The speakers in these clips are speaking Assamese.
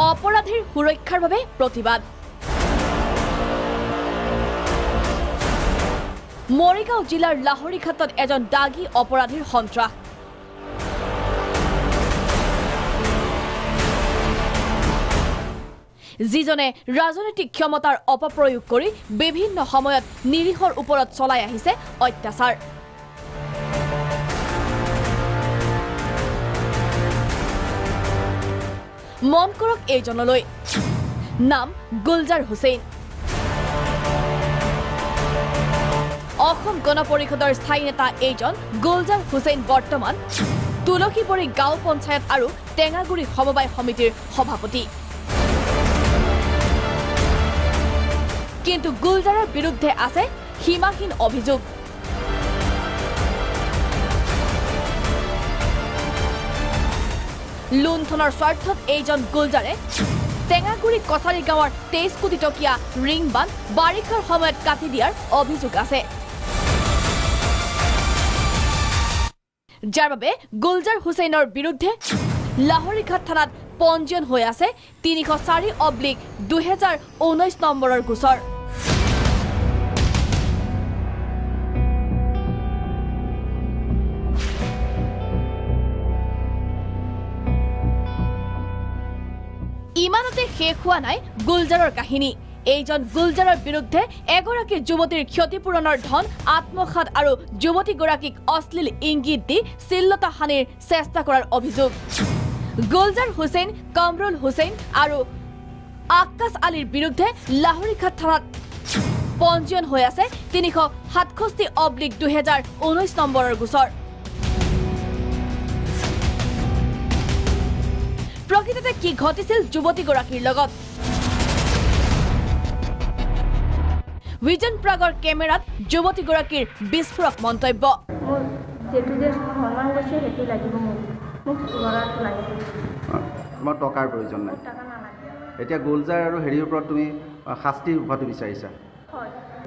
অপৰাধীৰ সুৰক্ষাৰ বাবে প্ৰতিবাদ মৰিগাঁও জিলাৰ লাহৰীঘাটত এজন দাগী অপৰাধীৰ সন্ত্ৰাস যিজনে ৰাজনৈতিক ক্ষমতাৰ অপপ্ৰয়োগ কৰি বিভিন্ন সময়ত নিৰীহৰ ওপৰত চলাই আহিছে অত্যাচাৰ মন কৰক এইজনলৈ নাম গুলজাৰ হুছেইন অসম গণ পৰিষদৰ স্থায়ী নেতা এইজন গুলজাৰ হুছেইন বৰ্তমান তুলসীবৰী গাঁও পঞ্চায়ত আৰু টেঙাগুৰি সমবায় সমিতিৰ সভাপতি কিন্তু গুলজাৰৰ বিৰুদ্ধে আছে সীমাহীন অভিযোগ লুণ্ঠনৰ স্বাৰ্থত এইজন গুলজাৰে টেঙাগুৰি কছাৰী গাঁৱৰ 23 কোটি টকীয়া ৰিং বান্ধ বাৰিষাৰ সময়ত কাটি দিয়াৰ অভিযোগ আছে যাৰ বাবে গুলজাৰ হুছেইনৰ বিৰুদ্ধে লাহৰীঘাট থানাত পঞ্জীয়ন হৈ আছে 304/2019 নম্বৰৰ গোচৰ ইমানতে শেষ হোৱা নাই গুলজাৰৰ কাহিনী এইজন গুলজাৰৰ বিৰুদ্ধে এগৰাকী যুৱতীৰ ক্ষতিপূৰণৰ ধন আত্মসাৎ আৰু যুৱতীগৰাকীক অশ্লীল ইংগিত দি চিল্লতা হানিৰ চেষ্টা কৰাৰ অভিযোগ গুলজাৰ হুছেইন কামৰুল হুছেইন আৰু আকাশ আলীৰ বিৰুদ্ধে লাহৰীঘাট থানাত পঞ্জীয়ন হৈ আছে 367/2019 নম্বৰৰ গোচৰ প্ৰকৃততে কি ঘটিছিল যুৱতীগৰাকীৰ লগত ভিজন প্ৰাগৰ কেমেৰাত যুৱতীগৰাকীৰ বিস্ফোৰক মন্তব্য তোমাৰ টকাৰ প্ৰয়োজন নাই এতিয়া গুলজাৰ আৰু হেৰিৰ ওপৰত তুমি শাস্তি হোৱাটো বিচাৰিছা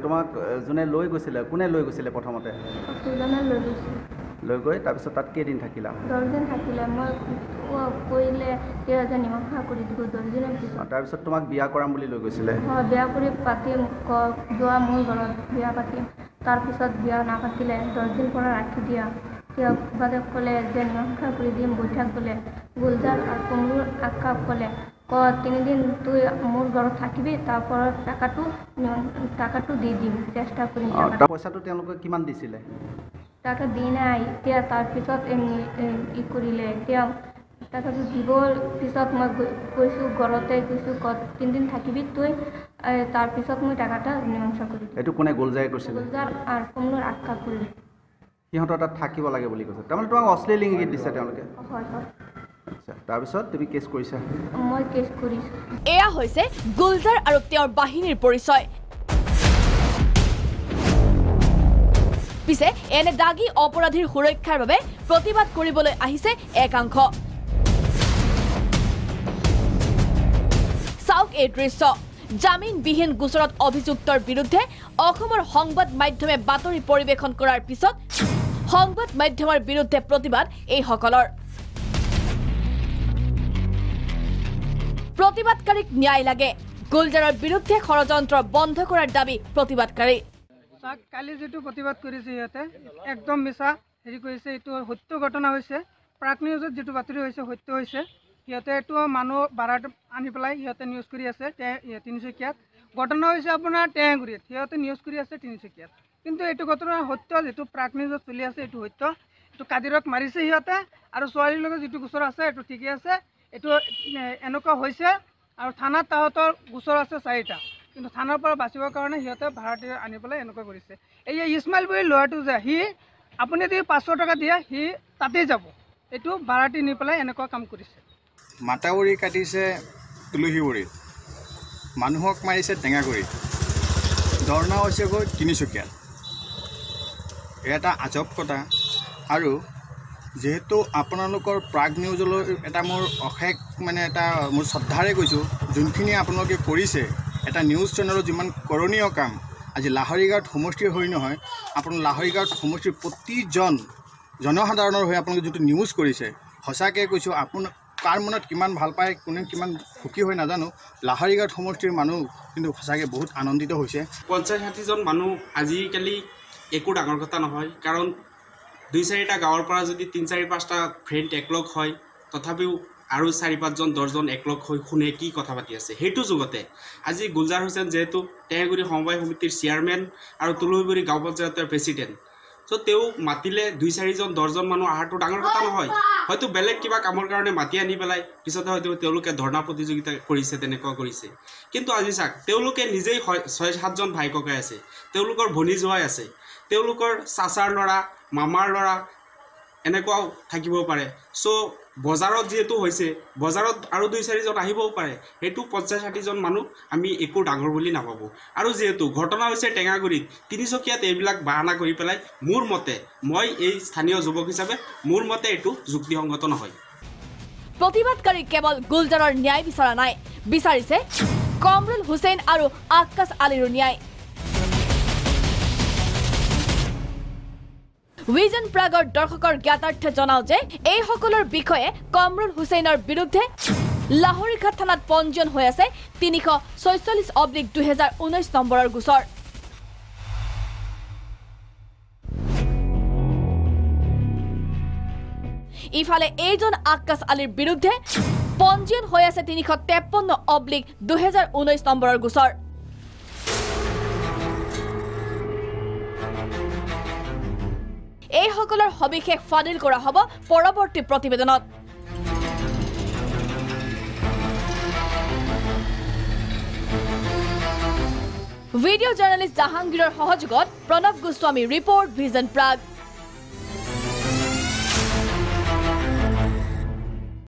তোমাক যোনে লৈ গৈছিলে কোনে লৈ গৈছিলে প্ৰথমতে লৈ গৈ তাৰপিছত তাত কেইদিন থাকিলা 10 দিন থাকিলে মই কইলে 3000 নিমখা কৰি দিব 10 দিনৰ পিছত তাৰপিছত তোমাক বিয়া কৰাম বুলি লৈ গৈছিলে বিয়া কৰি পাতি যোৱা মোৰ ঘৰত বিয়া পাতি তাৰপিছত বিয়া নাপাতিলে 10 দিন পৰা ৰাখি দিয়া তেওঁ বাদে ক'লে যে নিমখা কৰি দিম বৈঠাক ক'লে গুলজাৰ আৰু কমৰুৰ আকাশ ক'লে 3 দিন তুই মোৰ ঘৰত থাকিবি তাৰপৰ টাকাটো দি দিম চেষ্টা কৰিম পইচাটো তেওঁলোকে কিমান দিছিলে টাকা দি নাই এতিয়া তাৰপিছত ই কৰিলে এতিয়া টাকাটো দিবৰ পিছত মই কৈছোঁ ঘৰতে কৈছোঁ 3 দিন থাকিবি তুই তাৰপিছত মই টাকাটা মীমাংসা কৰি দিম এইটো কোনে গুলজাৰে কৈছিল গুলজাৰ আৰু কমলৰ আকাশ কৰিলে সিহঁতৰ তাত থাকিব লাগে বুলি কৈছে তাৰমানে তোমাক অশ্লীল ইংগিত দিছে তেওঁলোকে হয় আচ্ছা তাৰপিছত তুমি কেছ কৰিছা মই কেছ কৰিছোঁ এয়া হৈছে গুলজাৰ আৰু তেওঁৰ বাহিনীৰ পৰিচয় পিছে এনে দাগী অপৰাধীৰ সুৰক্ষাৰ বাবে প্ৰতিবাদ কৰিবলৈ আহিছে একাংশ চাওক এই দৃশ্য জামিনবিহীন গোচৰত অভিযুক্তৰ বিৰুদ্ধে অসমৰ সংবাদ মাধ্যমে বাতৰি পৰিৱেশন কৰাৰ পিছত সংবাদ মাধ্যমৰ বিৰুদ্ধে প্ৰতিবাদ এইসকলৰ প্ৰতিবাদকাৰীক ন্যায় লাগে গুলজাৰৰ বিৰুদ্ধে ষড়যন্ত্ৰ বন্ধ কৰাৰ দাবী প্ৰতিবাদকাৰী কালি যেটো প্ৰতিবাদ কৰিছে ইয়াতে একদম মিছা হেৰি কৰিছে এইটো সত্য ঘটনা হৈছে প্ৰাক নিউজত যেটো বাতৰি হৈছে সত্য হৈছে ইয়াতে এইটো মানুহ বাৰাত আনি পেলাই ইয়াতে নিউজ কৰি আছে তিনিচুকীয়াত ঘটনা হৈছে আপোনাৰ টেঙাগুৰিত ইয়াতে নিউজ কৰি আছে তিনিচুকীয়াত কিন্তু এইটো ঘটনা সত্য যেটো প্ৰাক নিউজত চলি আছে এইটো সত্য এইটো কাদিৰক মাৰিছে ইয়াতে আৰু ছোৱালীৰ লগত যেটো গোচৰ আছে এইটো ঠিকই আছে এইটো এনেকুৱা হৈছে আৰু থানাত তাহতৰ গোচৰ আছে 4টা কিন্তু থানাৰ পৰা বাচিবৰ কাৰণে সিহঁতে ভাড়াটি আনি পেলাই এনেকুৱা কৰিছে এই ইছমাইল বুলি ল'ৰাটো যে সি আপুনি যদি 500 টকা দিয়ে সি তাতেই যাব এইটো ভাড়াটি নি পেলাই এনেকুৱা কাম কৰিছে মাটাউৰি কাটিছে তুলসীবৰীত মানুহক মাৰিছে টেঙাগুৰিত ধৰ্ণা হৈছে গৈ তিনিচুকীয়াত এটা আজব কথা আৰু যেহেতু আপোনালোকৰ প্ৰাগ নিউজলৈ এটা মোৰ অশেষ মানে এটা মোৰ শ্ৰদ্ধাৰে কৈছোঁ যোনখিনি আপোনালোকে কৰিছে এটা নিউজ চেনেলৰ যিমান কৰণীয় কাম আজি লাহৰীঘাট সমষ্টিৰ হৈ নহয় আপোনাৰ লাহৰীঘাট সমষ্টিৰ প্ৰতিজন জনসাধাৰণৰ হৈ আপোনালোকে যিটো নিউজ কৰিছে সঁচাকৈ কৈছোঁ কাৰ মনত কিমান ভাল পায়, কোনে কিমান সুখী হৈ নাজানো, লাহৰীঘাট সমষ্টিৰ মানুহ কিন্তু সঁচাকৈ বহুত আনন্দিত হৈছে। 50-60জন মানুহ আজিকালি একো ডাঙৰ কথা নহয়, কাৰণ 2-4টা গাঁৱৰ পৰা যদি 3-4-5টা ফ্ৰেণ্ড একলগ হয়, তথাপিও আৰু 4-5জন 10জন একলগ হৈ শুনে কি কথা পাতি আছে। সেইটো যুগতে আজি গুলজাৰ হুছেইন যিহেতু টেঙাগুৰি সমবায় সমিতিৰ চেয়াৰমেন আৰু তুলসীগুৰি গাঁও পঞ্চায়তৰ প্ৰেচিডেণ্ট, চ' তেওঁ মাতিলে 2-4জন 10জন মানুহ অহাটো ডাঙৰ কথা নহয়। হয়তো বেলেগ কিবা কামৰ কাৰণে মাতি আনি পেলাই পিছতে হয়তো তেওঁলোকে ধৰ্ণা প্ৰতিযোগিতা কৰিছে, তেনেকুৱা কৰিছে। কিন্তু আজি চাওক, তেওঁলোকে নিজেই 6-7জন ভাই ককাই আছে, তেওঁলোকৰ ভনী জোৱাই আছে, তেওঁলোকৰ চাচাৰ ল'ৰা, মামাৰ ল'ৰা এনেকুৱাও থাকিব পাৰে। চ' বজাৰত যিহেতু হৈছে, বজাৰত আৰু 2-4জন আহিবও পাৰে। সেইটো 50-60জন মানুহ আমি একো ডাঙৰ বুলি নাভাবোঁ। আৰু যিহেতু ঘটনা হৈছে টেঙাগুৰিত, তিনিচুকীয়াত এইবিলাক বাহানা কৰি পেলাই মোৰ মতে, মই এই স্থানীয় যুৱক হিচাপে মোৰ মতে এইটো যুক্তিসংগত নহয়। প্ৰতিবাদকাৰী কেৱল গুলজাৰৰ ন্যায় বিচৰা নাই, বিচাৰিছে কামৰুল হুছেইন আৰু আক্কাছ আলীৰো ন্যায়। ভিজন প্ৰাগৰ দৰ্শকৰ জ্ঞাতাৰ্থে জনাও যে এইসকলৰ বিষয়ে কামৰুল হুছেইনৰ বিৰুদ্ধে লাহৰীঘাট থানাত পঞ্জীয়ন হৈ আছে 346/2019 নম্বৰৰ গোচৰ। ইফালে এইজন আক্কাছ আলীৰ বিৰুদ্ধে পঞ্জীয়ন হৈ আছে 353/2019 নম্বৰৰ গোচৰ। এইসকলৰ সবিশেষ ফাদিল কৰা হ'ব পৰৱৰ্তী প্ৰতিবেদনত। ভিডিঅ' জাৰ্নেলিষ্ট জাহাংগীৰৰ সহযোগত প্ৰণৱ গোস্বামী, ৰিপৰ্ট ভিজন প্ৰাগ।